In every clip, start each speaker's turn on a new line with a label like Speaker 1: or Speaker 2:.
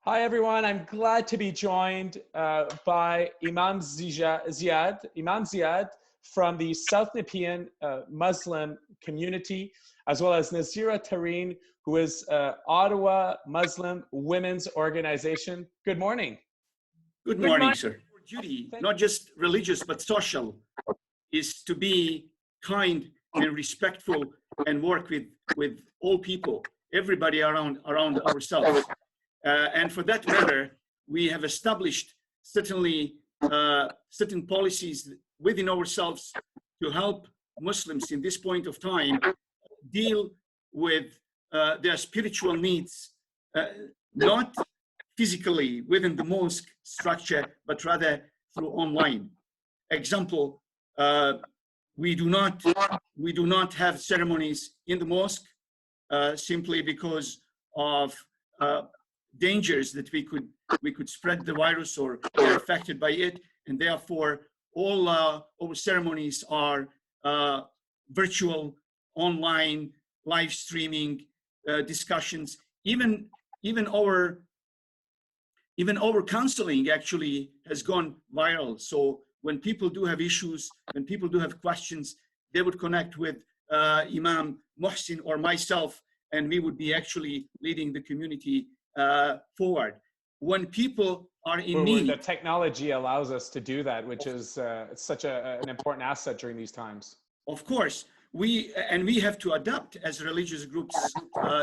Speaker 1: Hi, everyone. I'm glad to be joined by Imam Ziad from the South Nepean Muslim community, as well as Nazira Tareen, who is Ottawa Muslim Women's Organization. Good morning.
Speaker 2: Good morning, sir. Our duty, not just religious, but social, is to be kind and respectful and work with all people, everybody around ourselves. And for that matter, we have established certain policies within ourselves to help Muslims in this point of time deal with their spiritual needs, not physically within the mosque structure, but rather through online. Example, we do not have ceremonies in the mosque simply because of dangers that we could spread the virus or be affected by it, and therefore all our ceremonies are virtual, online, live streaming, discussions. Even our counseling actually has gone viral. So when people do have issues, when people do have questions, they would connect with Imam Muhsin or myself, and we would be actually leading the community forward. When people are in need,
Speaker 1: the technology allows us to do that, which is such an important asset during these times.
Speaker 2: Of course, we have to adapt as religious groups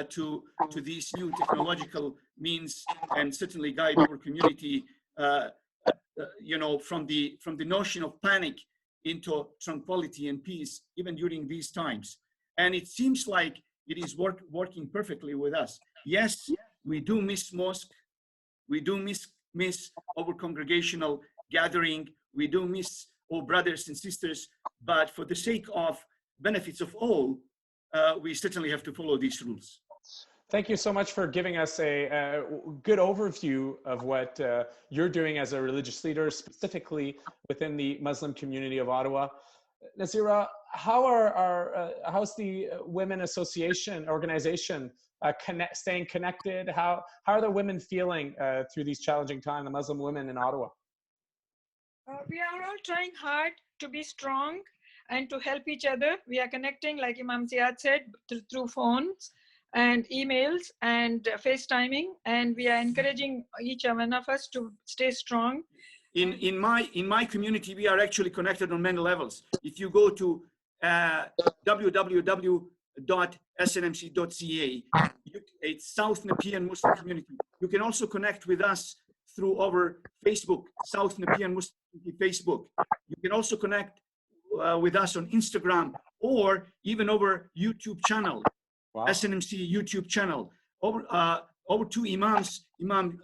Speaker 2: to these new technological means, and certainly guide our community, from the notion of panic into tranquility and peace, even during these times. And it seems like it is working perfectly with us. Yes, we do miss mosque, we do miss our congregational gathering, we do miss our brothers and sisters, but for the sake of benefits of all, we certainly have to follow these rules.
Speaker 1: Thank you so much for giving us a good overview of what you're doing as a religious leader, specifically within the Muslim community of Ottawa. Nazira, how's the Women Association organization staying connected? How are the women feeling through these challenging times, the Muslim women in Ottawa?
Speaker 3: We are all trying hard to be strong and to help each other. We are connecting, like Imam Ziad said, through phones and emails and FaceTiming, and we are encouraging each one of us to stay strong.
Speaker 2: In my community, we are actually connected on many levels. If you go to www.snmc.ca, it's South Nepean Muslim Community. You can also connect with us through our Facebook, South Nepean Muslim Community Facebook. You can also connect with us on Instagram, or even our YouTube channel, wow. SNMC YouTube channel. Our two imams, Imam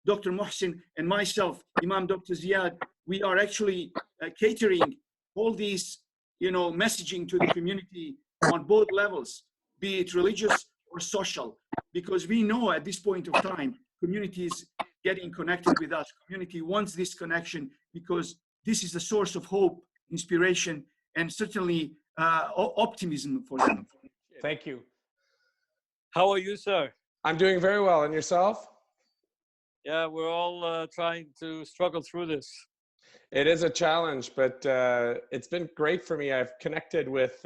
Speaker 2: Dr. Muhsin and myself, Imam Dr. Ziad, we are actually catering all these, messaging to the community on both levels, be it religious or social, because we know at this point of time, community is getting connected with us. Community wants this connection because this is a source of hope, inspiration, and certainly optimism for them.
Speaker 1: Thank you.
Speaker 4: How are you, sir?
Speaker 1: I'm doing very well. And yourself?
Speaker 4: Yeah, we're all trying to struggle through this.
Speaker 1: It is a challenge, but it's been great for me. I've connected with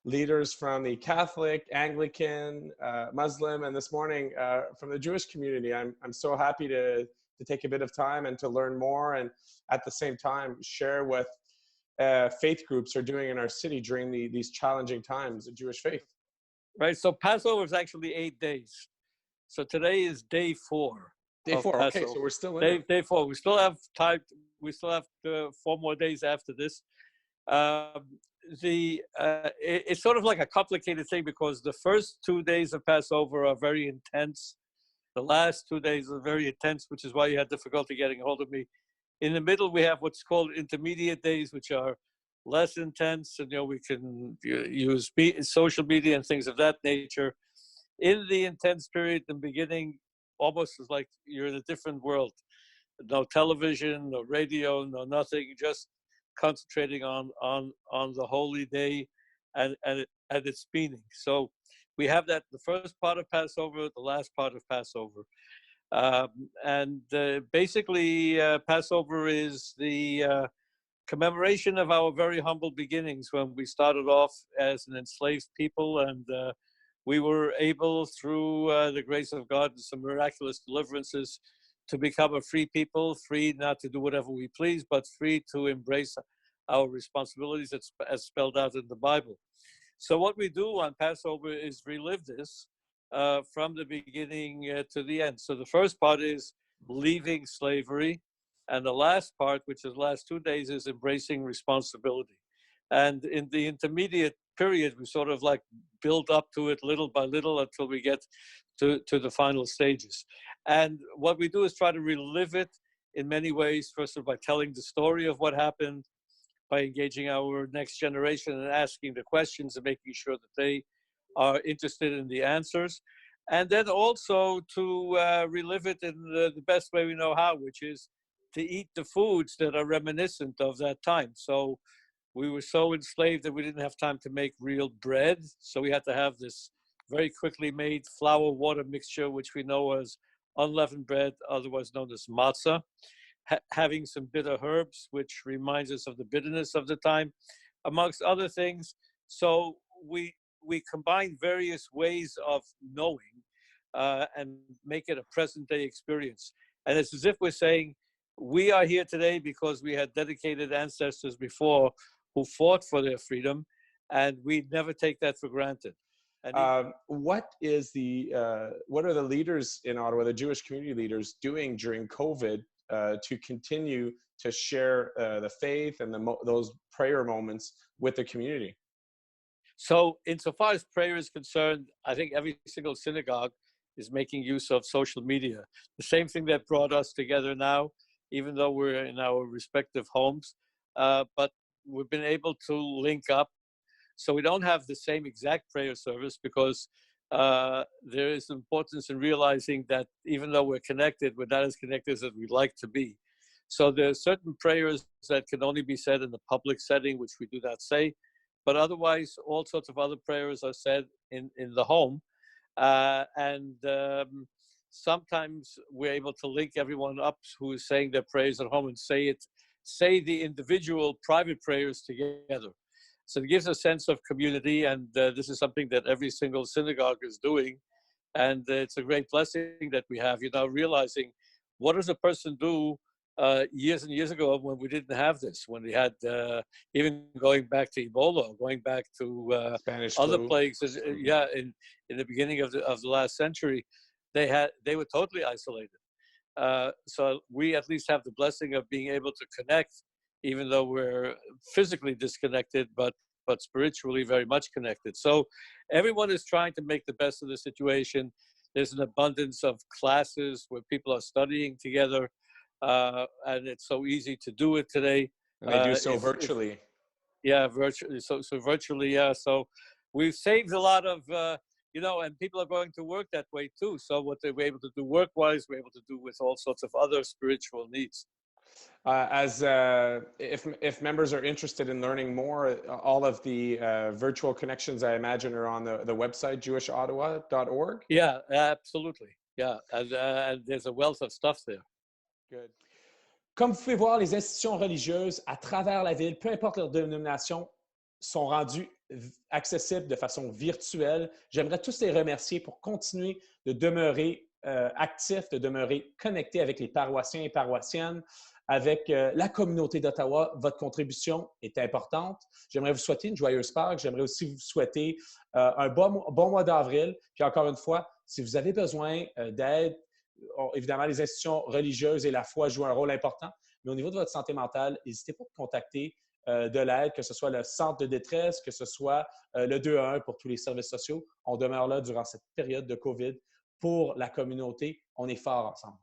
Speaker 1: leaders from the Catholic, Anglican, Muslim, and this morning from the Jewish community. I'm so happy to take a bit of time and to learn more, and at the same time share what faith groups are doing in our city during these challenging times of Jewish faith.
Speaker 4: Right, so Passover is actually 8 days. So today is day 4.
Speaker 1: Day 4, okay, so we're still in
Speaker 4: day 4. We still have time. We still have 4 more days after this. It's sort of like a complicated thing because the first 2 days of Passover are very intense. The last 2 days are very intense, which is why you had difficulty getting a hold of me. In the middle, we have what's called intermediate days, which are less intense, and we can use social media and things of that nature. In the intense period, the beginning almost is like you're in a different world. No television, no radio, no nothing, just concentrating on the holy day and its meaning. So we have that the first part of Passover, the last part of Passover. Basically, Passover is the commemoration of our very humble beginnings when we started off as an enslaved people, and we were able, through the grace of God and some miraculous deliverances, to become a free people, free not to do whatever we please, but free to embrace our responsibilities as spelled out in the Bible. So what we do on Passover is relive this from the beginning to the end. So the first part is leaving slavery, and the last part, which is the last 2 days, is embracing responsibility. And in the intermediate period, we sort of like build up to it little by little until we get to the final stages. And what we do is try to relive it in many ways, first of all, by telling the story of what happened, by engaging our next generation and asking the questions and making sure that they are interested in the answers. And then also to relive it in the best way we know how, which is to eat the foods that are reminiscent of that time. So we were so enslaved that we didn't have time to make real bread. So we had to have this very quickly made flour water mixture, which we know as unleavened bread, otherwise known as matzah. Having some bitter herbs, which reminds us of the bitterness of the time, amongst other things. So we combine various ways of knowing and make it a present day experience. And it's as if we're saying, we are here today because we had dedicated ancestors before who fought for their freedom, and we never take that for granted.
Speaker 1: What are the leaders in Ottawa, the Jewish community leaders, doing during COVID to continue to share the faith and those prayer moments with the community?
Speaker 4: So insofar as prayer is concerned, I think every single synagogue is making use of social media. The same thing that brought us together now, even though we're in our respective homes, but we've been able to link up. So we don't have the same exact prayer service because there is importance in realizing that even though we're connected, we're not as connected as we'd like to be. So there are certain prayers that can only be said in the public setting, which we do not say. But otherwise, all sorts of other prayers are said in the home. Sometimes we're able to link everyone up who is saying their prayers at home and say the individual private prayers together. So it gives a sense of community, and this is something that every single synagogue is doing. And it's a great blessing that we have, realizing what does a person do years and years ago when we didn't have this, when we had, even going back to Ebola, going back to
Speaker 1: Spanish
Speaker 4: other
Speaker 1: flu.
Speaker 4: plagues, in the beginning of the last century, they were totally isolated. So we at least have the blessing of being able to connect, even though we're physically disconnected, but spiritually very much connected. So everyone is trying to make the best of the situation. There's an abundance of classes where people are studying together, and it's so easy to do it today.
Speaker 1: And they do so virtually.
Speaker 4: Virtually. So virtually, yeah. So we've saved a lot of, and people are going to work that way too. So what they were able to do work-wise, we're able to do with all sorts of other spiritual needs.
Speaker 1: If members are interested in learning more, all of the virtual connections, I imagine, are on the website, jewishottawa.org?
Speaker 4: Yeah, absolutely. Yeah, and there's a wealth of stuff there.
Speaker 1: Good. Comme vous pouvez voir, les institutions religieuses à travers la ville, peu importe leur dénomination, sont rendues accessibles de façon virtuelle. J'aimerais tous les remercier pour continuer de demeurer actifs, de demeurer connectés avec les paroissiens et paroissiennes, avec la communauté d'Ottawa. Votre contribution est importante. J'aimerais vous souhaiter une joyeuse Pâques. J'aimerais aussi vous souhaiter un bon mois d'avril. Puis encore une fois, si vous avez besoin d'aide, évidemment, les institutions religieuses et la foi jouent un rôle important, mais au niveau de votre santé mentale, n'hésitez pas à contacter de l'aide, que ce soit le centre de détresse, que ce soit le 211 pour tous les services sociaux. On demeure là durant cette période de COVID pour la communauté. On est fort ensemble.